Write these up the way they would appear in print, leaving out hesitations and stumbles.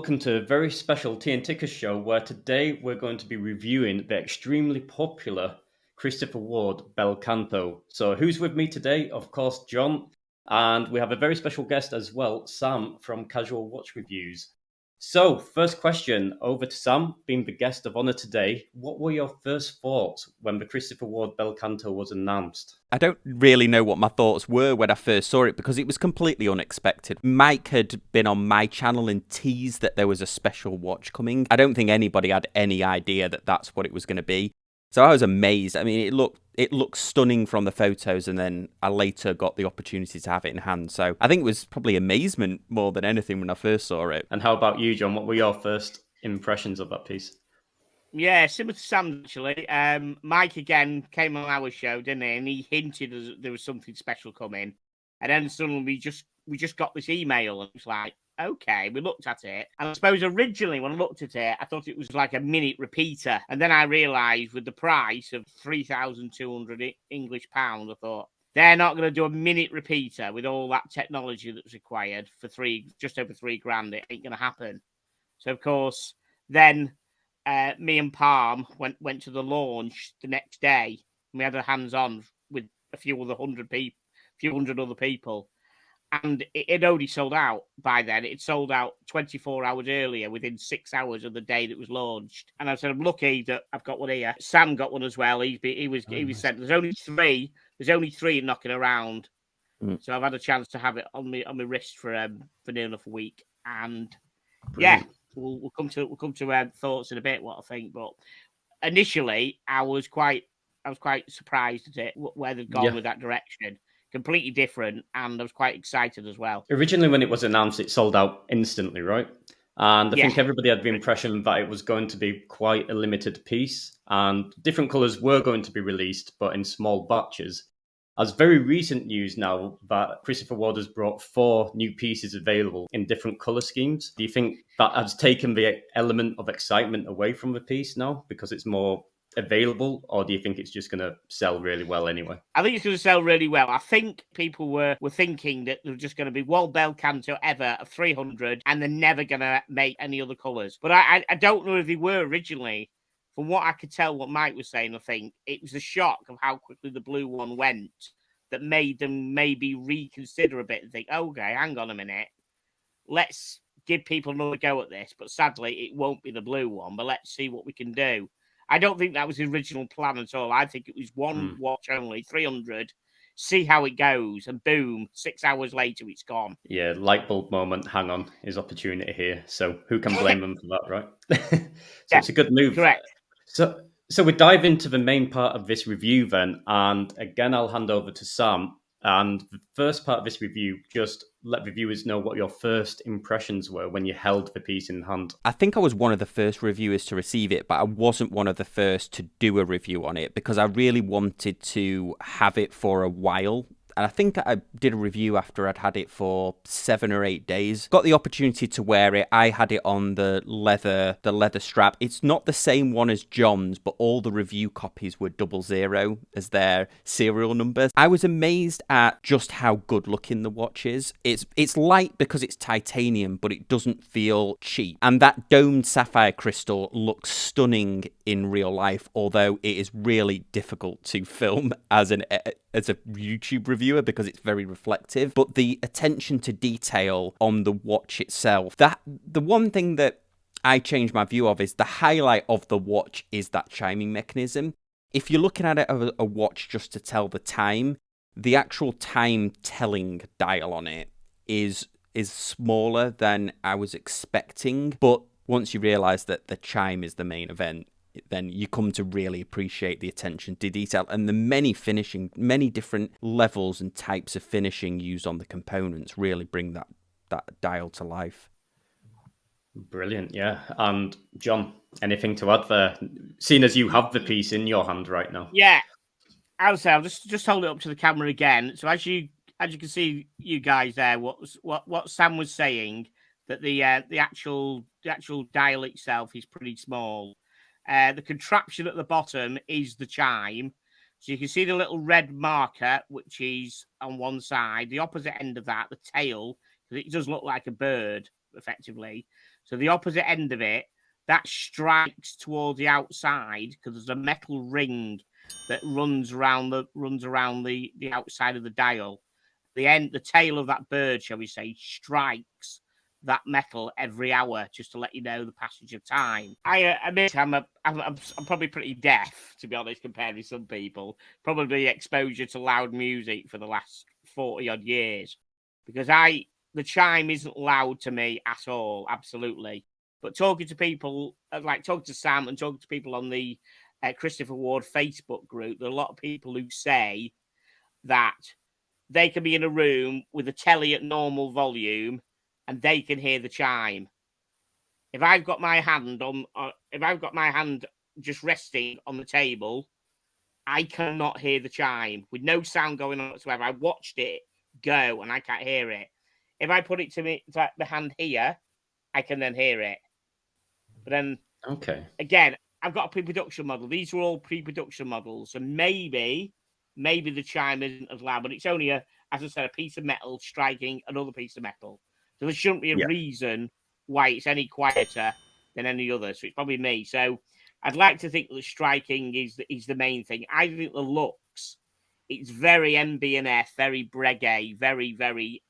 welcome to a very special Tea and Ticker show where today we're going to be reviewing the extremely popular Christopher Ward Bel Canto. So, who's with me today? Of course, Jon, and we have a very special guest as well, Sam from Casual Watch Reviews. So, first question over to Sam, being the guest of honor today. What were your first thoughts when the Christopher Ward Bel Canto was announced? I don't really know what my thoughts were when I first saw it because it was completely unexpected. Mike had been on my channel and teased that there was a special watch coming. I don't think anybody had any idea that that's what it was going to be. So I was amazed. I mean, it looked stunning from the photos, and then I later got the opportunity to have it in hand. So I think it was probably amazement more than anything when I first saw it. And how about you, Jon? What were your first impressions of that piece? Yeah, similar to Sam, actually. Mike, again, came on our show, didn't he? And he hinted there was something special coming. And then suddenly we just got this email, and it's like, okay, we looked at it. And I suppose originally when I looked at it, I thought it was like a minute repeater. And then I realised with the price of 3,200 English pounds, I thought, they're not going to do a minute repeater with all that technology that's required for just over £3,000. It ain't going to happen. So, of course, then me and Palm went to the launch the next day. And we had our hands on with a few hundred other people. And it had already sold out by then. It sold out 24 hours earlier, within 6 hours of the day that was launched. And I said, I'm lucky that I've got one here. Sam got one as well. He was sent. There's only three knocking around. So I've had a chance to have it on my wrist for near enough a week. And brilliant. Yeah, we'll come to thoughts in a bit. What I think, but initially I was quite surprised at it where they've gone with that direction. Completely different, and I was quite excited as well. Originally, when it was announced, it sold out instantly, right? And I think everybody had the impression that it was going to be quite a limited piece, and different colours were going to be released, but in small batches. As very recent news now that Christopher Ward has brought 4 new pieces available in different colour schemes. Do you think that has taken the element of excitement away from the piece now because it's more available, or do you think it's just going to sell really well anyway? I think it's going to sell really well. I think people were thinking that there was just going to be one Bel Canto ever of 300 and they're never going to make any other colours. But I don't know if they were originally. From what I could tell, what Mike was saying, I think it was a shock of how quickly the blue one went that made them maybe reconsider a bit and think, okay, hang on a minute, let's give people another go at this. But sadly, it won't be the blue one, but let's see what we can do. I don't think that was the original plan at all. I think it was one watch only, 300, see how it goes, and boom, 6 hours later, it's gone. Yeah, light bulb moment, hang on, is opportunity here. So who can blame them for that, right? It's a good move. Correct. So we dive into the main part of this review then, and again, I'll hand over to Sam. And the first part of this review, just let the viewers know what your first impressions were when you held the piece in hand. I think I was one of the first reviewers to receive it, but I wasn't one of the first to do a review on it because I really wanted to have it for a while. And I think I did a review after I'd had it for 7 or 8 days. Got the opportunity to wear it. I had it on the leather strap. It's not the same one as Jon's, but all the review copies were 00 as their serial numbers. I was amazed at just how good looking the watch is. It's light because it's titanium, but it doesn't feel cheap. And that domed sapphire crystal looks stunning in real life, although it is really difficult to film as a YouTube reviewer because it's very reflective. But the attention to detail on the watch itself, the one thing that I changed my view of is the highlight of the watch is that chiming mechanism. If you're looking at it as a watch just to tell the time, the actual time telling dial on it is smaller than I was expecting. But once you realize that the chime is the main event, then you come to really appreciate the attention to detail and the many different levels and types of finishing used on the components really bring that dial to life. Brilliant, yeah. And Jon, anything to add there? Seeing as you have the piece in your hand right now. Yeah, I'll just hold it up to the camera again. So as you can see, you guys there, what Sam was saying, that the actual dial itself is pretty small. The contraption at the bottom is the chime. So you can see the little red marker, which is on one side. The opposite end of that, the tail, because it does look like a bird, effectively. So the opposite end of it, that strikes towards the outside because there's a metal ring that runs around the outside of the dial. The tail of that bird, shall we say, strikes that metal every hour just to let you know the passage of time. I admit I'm probably pretty deaf, to be honest, compared to some people. Probably exposure to loud music for the last 40 odd years, because the chime isn't loud to me at all, absolutely. But talking to people, like talking to Sam and talking to people on the Christopher Ward Facebook group, there are a lot of people who say that they can be in a room with a telly at normal volume and they can hear the chime. If I've got my hand just resting on the table, I cannot hear the chime with no sound going on whatsoever. I watched it go and I can't hear it. If I put it to the hand here, I can then hear it. But then, again, I've got a pre-production model. These were all pre-production models, and maybe the chime isn't as loud, but it's only as I said, a piece of metal striking another piece of metal. So there shouldn't be a reason why it's any quieter than any other. So it's probably me. So I'd like to think that the striking is the main thing. I think the looks, it's very MB&F, very Breguet, very, very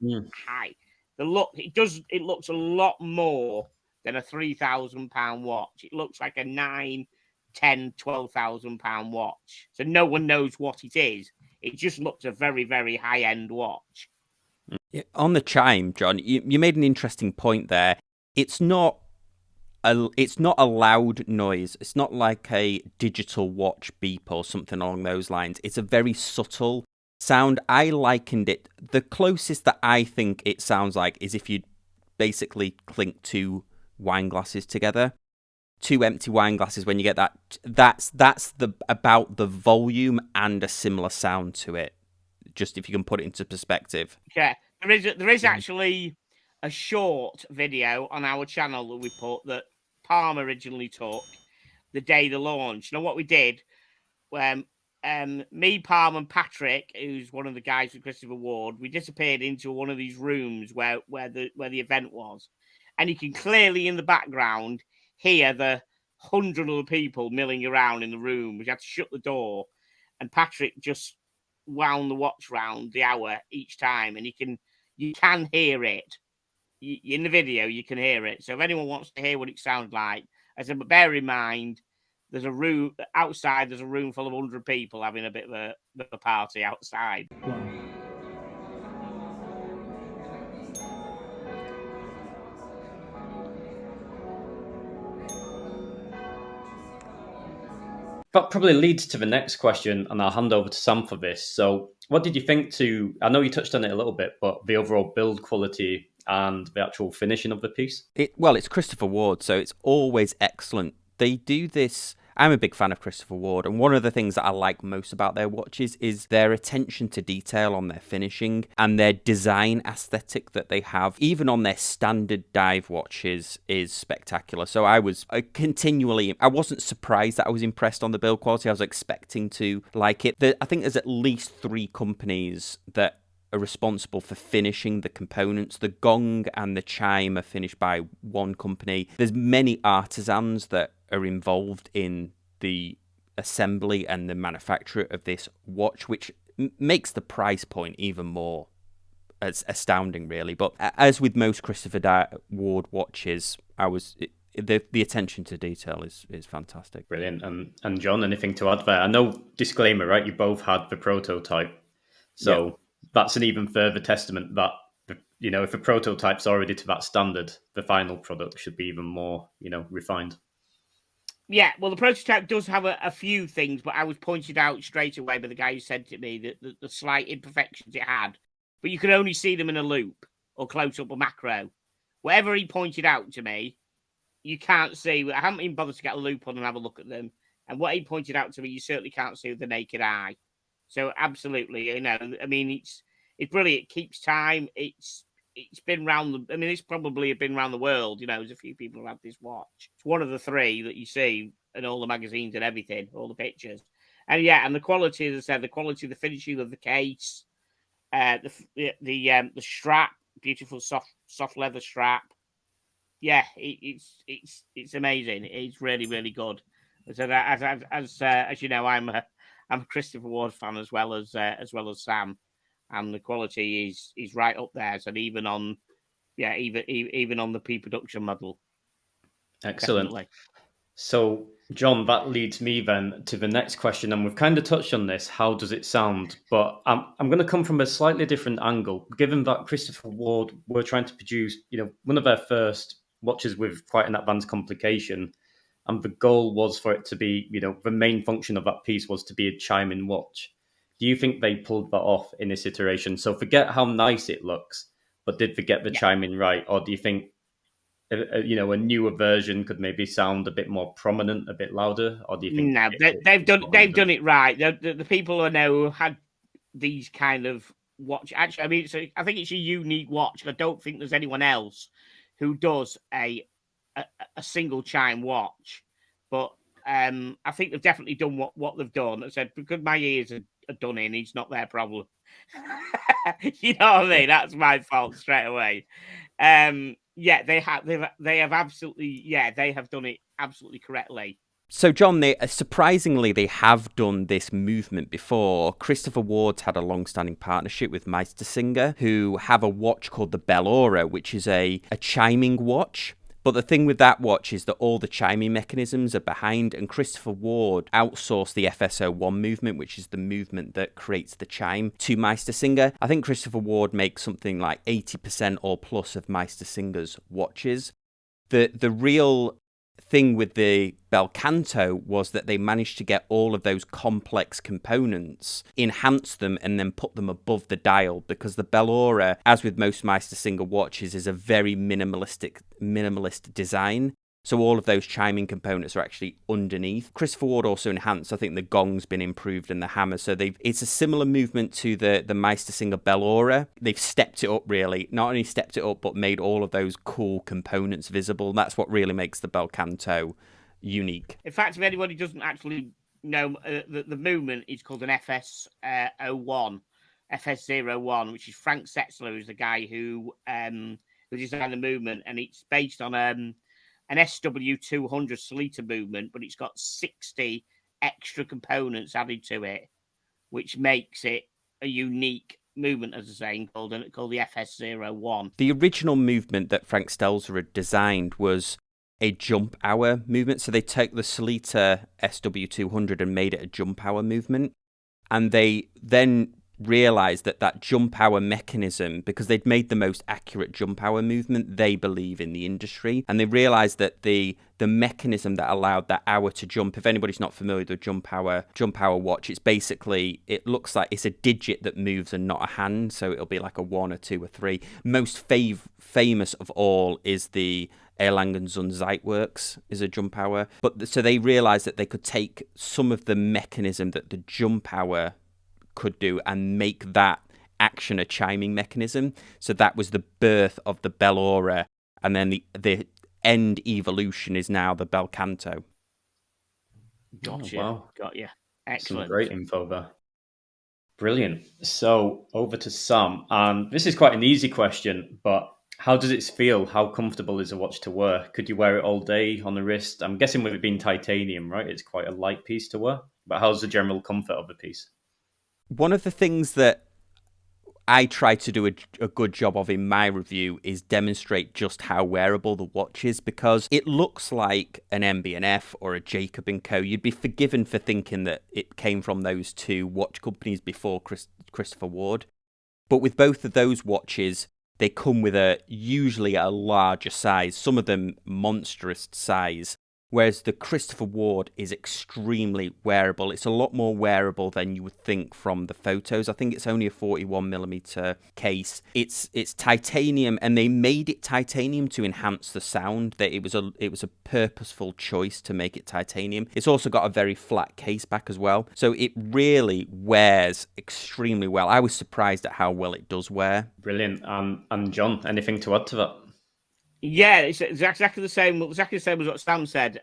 high. The look, it looks a lot more than a £3,000 watch. It looks like a £9,000, £10,000, £12,000 watch. So no one knows what it is. It just looks a very, very high-end watch. On the chime, John, you made an interesting point there. It's not a loud noise. It's not like a digital watch beep or something along those lines. It's a very subtle sound. I likened it. The closest that I think it sounds like is if you basically clink two wine glasses together. Two empty wine glasses, when you get that, that's about the volume and a similar sound to it. Just if you can put it into perspective. Yeah, there is actually a short video on our channel that we put that Palm originally took the day the launch. Now what we did, me, Palm, and Patrick, who's one of the guys with Christopher Ward, we disappeared into one of these rooms where the event was, and you can clearly in the background hear the 100 other people milling around in the room. We had to shut the door, and Patrick just wound the watch round the hour each time, and you can hear it. In the video, you can hear it. So if anyone wants to hear what it sounds like, I said, but bear in mind, there's a room outside. There's a room full of 100 people having a bit of a party outside. That probably leads to the next question, and I'll hand over to Sam for this. So what did you think I know you touched on it a little bit, but the overall build quality and the actual finishing of the piece? It's Christopher Ward, so it's always excellent. They do this. I'm a big fan of Christopher Ward, and one of the things that I like most about their watches is their attention to detail on their finishing and their design aesthetic that they have. Even on their standard dive watches is spectacular. So I wasn't surprised that I was impressed on the build quality. I was expecting to like it. I think there's at least 3 companies that are responsible for finishing the components. The gong and the chime are finished by one company. There's many artisans that are involved in the assembly and the manufacture of this watch, which makes the price point even more astounding, really. But as with most Christopher Ward watches, the attention to detail is fantastic. Brilliant. And John, anything to add there? I know, disclaimer, right? You both had the prototype, so that's an even further testament that, if the prototype's already to that standard, the final product should be even more, refined. Yeah, well, the prototype does have a few things, but I was pointed out straight away by the guy who sent it me that the slight imperfections it had, but you could only see them in a loop or close up or macro. Whatever he pointed out to me, you can't see. I haven't even bothered to get a loop on and have a look at them. And what he pointed out to me, you certainly can't see with the naked eye. So absolutely, I mean, it's brilliant. It keeps time. It's been round it's probably been around the world. There's a few people who have this watch. It's one of the 3 that you see in all the magazines and everything, all the pictures. And the quality, as I said, the finishing of the case, the strap, beautiful soft leather strap. yeah, it's amazing. It's really, really good. So that, as you know, I'm a Christopher Ward fan as well as Sam, and the quality is right up there. So even on even on the pre-production model. Excellent. Definitely. So, John, that leads me then to the next question, and we've kind of touched on this. How does it sound? But I'm going to come from a slightly different angle. Given that Christopher Ward were trying to produce, one of their first watches with quite an advanced complication, and the goal was for it to be, the main function of that piece was to be a chiming watch. Do you think they pulled that off in this iteration? So forget how nice it looks, but did they get the chiming right, or do you think a newer version could maybe sound a bit more prominent, a bit louder, or do you think no? They've done it right. The people I know had these kind of watch. Actually, I mean, I think it's a unique watch. I don't think there's anyone else who does a single chime watch. But I think they've definitely done what they've done. I said because my ears are done in, it's not their problem. You know what I mean? That's my fault straight away. They have absolutely, they have done it absolutely correctly. So, John, surprisingly, they have done this movement before. Christopher Ward's had a long-standing partnership with Meistersinger, who have a watch called the Bellora, which is a chiming watch. But the thing with that watch is that all the chiming mechanisms are behind, and Christopher Ward outsourced the FS01 movement, which is the movement that creates the chime, to Meistersinger. I think Christopher Ward makes something like 80% or plus of Meistersinger's watches. The real thing with the Bel Canto was that they managed to get all of those complex components, enhance them, and then put them above the dial, because the Bellora, as with most Meistersinger watches, is a very minimalist design. So all of those chiming components are actually underneath. Christopher Ward also enhanced. I think the gong's been improved and the hammer. So it's a similar movement to the Meistersinger Bellora. They've stepped it up, really. Not only stepped it up, but made all of those cool components visible. And that's what really makes the Bel Canto unique. In fact, if anybody doesn't actually know, the movement is called an FS01, FS01, which is Frank Setzler, who's the guy who designed the movement, and it's based on an SW200 Solita movement, but it's got 60 extra components added to it, which makes it a unique movement, as I say, called the FS01. The original movement that Frank Stelzer had designed was a jump hour movement. So they took the Solita SW200 and made it a jump hour movement. And they then realized that jump hour mechanism, because they'd made the most accurate jump hour movement, they believe, in the industry. And they realized that the mechanism that allowed that hour to jump, if anybody's not familiar with jump hour watch, it's basically, it looks like it's a digit that moves and not a hand. So it'll be like a 1, a 2, a 3. Most famous of all is the Erlangen Zeitwerks is a jump hour. But so they realized that they could take some of the mechanism that the jump hour could do and make that action a chiming mechanism. So that was the birth of the Bellora, and then the end evolution is now the Bel Canto. Gotcha. Oh, wow. Got you. Excellent. Some great info there. Brilliant. So over to Sam, and this is quite an easy question, but how does it feel? How comfortable is a watch to wear? Could you wear it all day on the wrist? I'm guessing with it being titanium, right? It's quite a light piece to wear, but how's the general comfort of the piece? One of the things that I try to do a good job of in my review is demonstrate just how wearable the watch is, because it looks like an MB&F or a Jacob & Co. You'd be forgiven for thinking that it came from those two watch companies before Christopher Ward. But with both of those watches, they come with usually a larger size, some of them monstrous size, whereas the Christopher Ward is extremely wearable. It's a lot more wearable than you would think from the photos. I think it's only a 41mm case. It's titanium, and they made it titanium to enhance the sound. That it was a purposeful choice to make it titanium. It's also got a very flat case back as well, so it really wears extremely well. I was surprised at how well it does wear. Brilliant. And John, anything to add to that? Yeah, it's exactly the same as what Sam said.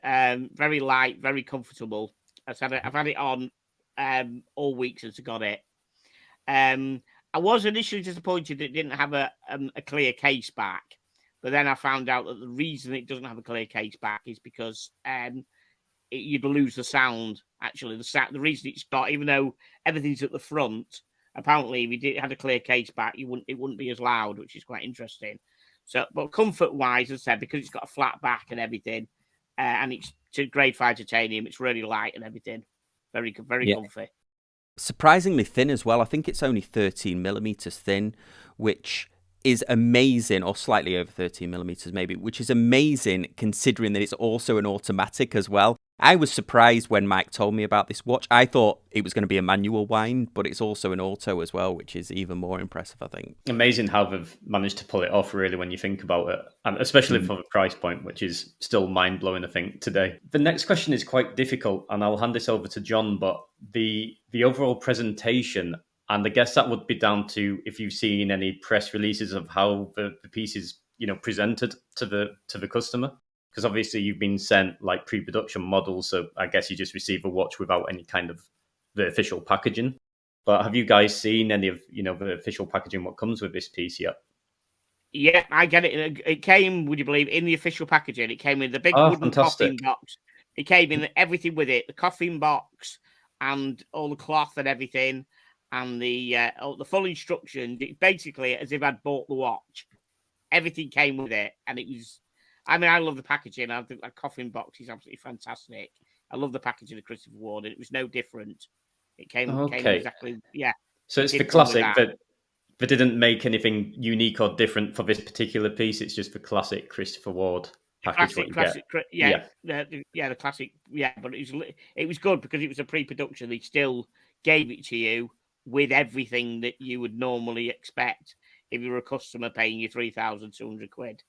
Very light, very comfortable. I've had it on all week since I got it. I was initially disappointed it didn't have a clear case back, But then I found out that the reason it doesn't have a clear case back is because you'd lose the sound. Actually, the reason it's got, even though everything's at the front, apparently if you had a clear case back, it wouldn't be as loud, which is quite interesting. So, but comfort-wise, as I said, because it's got a flat back and everything, and it's to grade 5 titanium, it's really light and everything. Very, very comfy. Surprisingly thin as well. I think it's only 13 millimeters thin, which is amazing, or slightly over 13 millimeters maybe, which is amazing considering that it's also an automatic as well. I was surprised when Mike told me about this watch. I thought it was going to be a manual wind, but it's also an auto as well, which is even more impressive, I think. Amazing how they've managed to pull it off, really, when you think about it, and especially for the price point, which is still mind-blowing, I think, today. The next question is quite difficult, and I'll hand this over to John, but the overall presentation, and I guess that would be down to if you've seen any press releases of how the piece is, presented to the customer. Because obviously you've been sent like pre-production models, so I guess you just receive a watch without any kind of the official packaging. But have you guys seen any of the official packaging, what comes with this piece yet? Yeah, I get it. It came, would you believe, in the official packaging. It came in the big wooden coffin box. It came in everything with it, the coffin box and all the cloth and everything, and the full instructions. It basically as if I'd bought the watch. Everything came with it, and it was. I mean, I love the packaging. I think that coffin box is absolutely fantastic. I love the packaging of Christopher Ward, and it was no different. It came exactly, yeah. So it's the classic, but they didn't make anything unique or different for this particular piece. It's just the classic Christopher Ward package. The classic, But it was good because it was a pre-production. They still gave it to you with everything that you would normally expect if you were a customer paying you £3,200.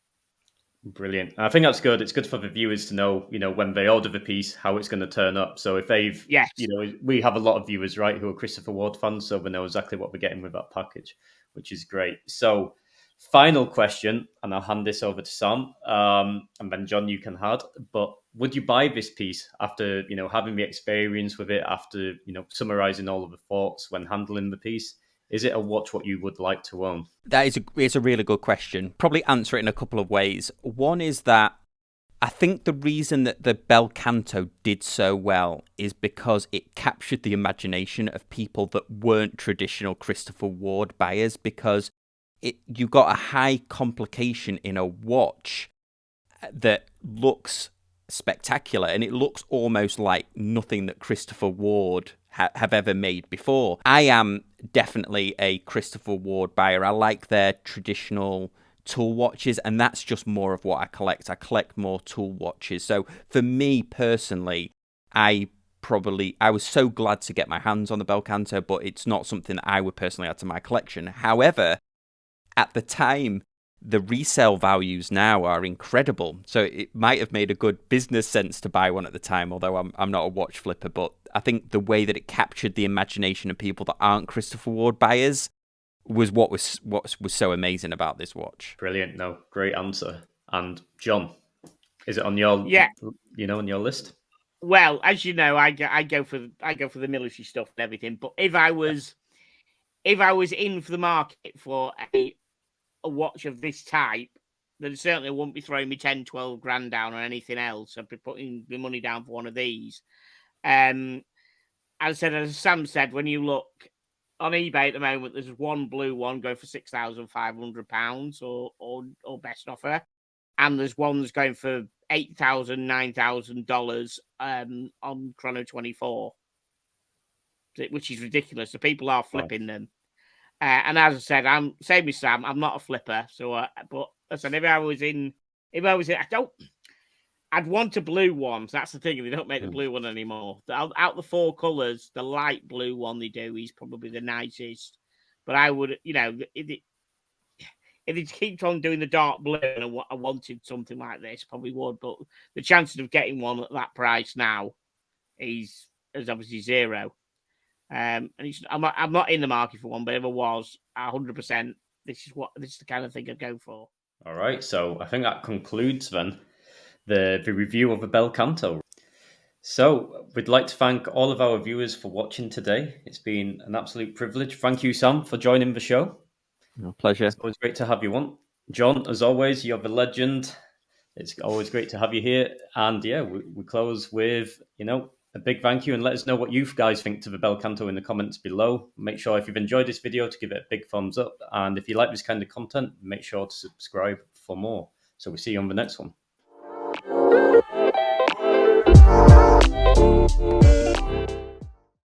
Brilliant. I think that's good. It's good for the viewers to know, when they order the piece, how it's going to turn up. So if they've, we have a lot of viewers, right, who are Christopher Ward fans, so they know exactly what we're getting with that package, which is great. So final question, and I'll hand this over to Sam, and then John, you can add, but would you buy this piece after, having the experience with it, after, summarizing all of the thoughts when handling the piece? Is it a watch what you would like to own? That is a really good question. Probably answer it in a couple of ways. One is that I think the reason that the Bel Canto did so well is because it captured the imagination of people that weren't traditional Christopher Ward buyers, because you got a high complication in a watch that looks spectacular, and it looks almost like nothing that Christopher Ward have ever made before. I am definitely a Christopher Ward buyer. I like their traditional tool watches, and that's just more of what I collect. I collect more tool watches. So for me personally, I was so glad to get my hands on the Bel Canto, but it's not something that I would personally add to my collection. However, at the time, the resale values now are incredible. So it might have made a good business sense to buy one at the time, although I'm not a watch flipper. But I think the way that it captured the imagination of people that aren't Christopher Ward buyers was what was so amazing about this watch. Brilliant. No, great answer. And John, is it on your on your list? Well, as you know, I go for the military stuff and everything. But if I was in for the market for a watch of this type, then certainly wouldn't be throwing me 10, 12 grand down on anything else. I'd be putting the money down for one of these. As Sam said, when you look on eBay at the moment, there's one blue one going for £6,500 or best offer, and there's one that's going for $8,000, $9,000 on Chrono 24, which is ridiculous. So people are flipping them. And as I said, I'm same as Sam. I'm not a flipper, so but I said if I was in, I'd want a blue one. So that's the thing. They don't make the blue one anymore. Out the four colours, the light blue one they do is probably the nicest. But I would, if it keeps on doing the dark blue, and I wanted something like this, probably would. But the chances of getting one at that price now is obviously zero. And I'm not in the market for one, but if I was, 100%, this is the kind of thing I'd go for. All right, so I think that concludes then the review of the Bel Canto. So we'd like to thank all of our viewers for watching today. It's been an absolute privilege. Thank you, Sam, for joining the show. No, pleasure. It's always great to have you on. Jon, as always, you're the legend. It's always great to have you here. And yeah, we close with, a big thank you, and let us know what you guys think to the Bel Canto in the comments below. Make sure if you've enjoyed this video to give it a big thumbs up. And if you like this kind of content, make sure to subscribe for more. So we'll see you on the next one.